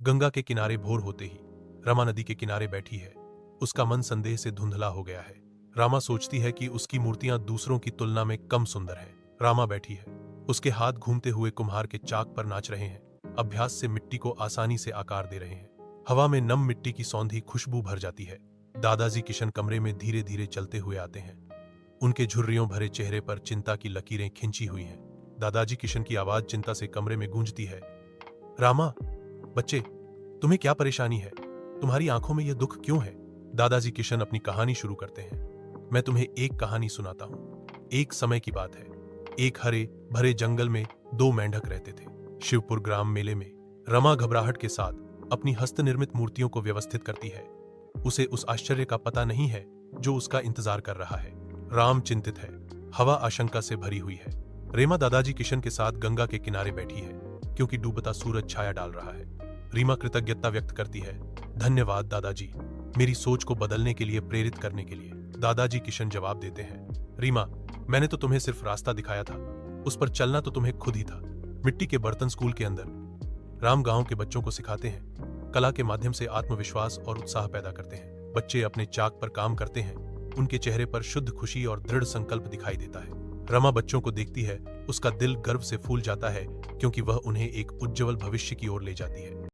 गंगा के किनारे भोर होते ही रमा नदी के किनारे बैठी है। उसका मन संदेह से धुंधला हो गया है। रामा सोचती है कि उसकी मूर्तियां दूसरों की तुलना में कम सुंदर हैं। रामा बैठी है, उसके हाथ घूमते हुए कुम्हार के चाक पर नाच रहे हैं, अभ्यास से मिट्टी को आसानी से आकार दे रहे हैं। हवा में नम मिट्टी की सौंधी खुशबू भर जाती है। दादाजी किशन कमरे में धीरे धीरे चलते हुए आते हैं। उनके झुर्रियों भरे चेहरे पर चिंता की लकीरें खिंची हुई हैं। दादाजी किशन की आवाज चिंता से कमरे में गूंजती है। रामा, बच्चे, तुम्हें क्या परेशानी है? तुम्हारी आंखों में यह दुख क्यों है? दादाजी किशन अपनी कहानी शुरू करते हैं। मैं तुम्हें एक कहानी सुनाता हूँ। एक समय की बात है। एक हरे भरे जंगल में दो मेंढक रहते थे। शिवपुर ग्राम मेले में रमा घबराहट के साथ अपनी हस्तनिर्मित मूर्तियों को व्यवस्थित करती है। उसे उस आश्चर्य का पता नहीं है जो उसका इंतजार कर रहा है। राम चिंतित है। हवा आशंका से भरी हुई है। रीमा दादाजी किशन के साथ गंगा के किनारे बैठी है, क्योंकि डूबता सूरज छाया डाल रहा है। रीमा कृतज्ञता व्यक्त करती है। धन्यवाद दादाजी, मेरी सोच को बदलने के लिए, प्रेरित करने के लिए। दादाजी किशन जवाब देते हैं, रीमा, मैंने तो तुम्हें सिर्फ रास्ता दिखाया था, उस पर चलना तो तुम्हें खुद ही था। मिट्टी के बर्तन स्कूल के अंदर राम गांव के बच्चों को सिखाते हैं। कला के माध्यम से आत्मविश्वास और उत्साह पैदा करते हैं। बच्चे अपने चाक पर काम करते हैं। उनके चेहरे पर शुद्ध खुशी और दृढ़ संकल्प दिखाई देता है। रमा बच्चों को देखती है, उसका दिल गर्व से फूल जाता है, क्योंकि वह उन्हें एक उज्जवल भविष्य की ओर ले जाती है।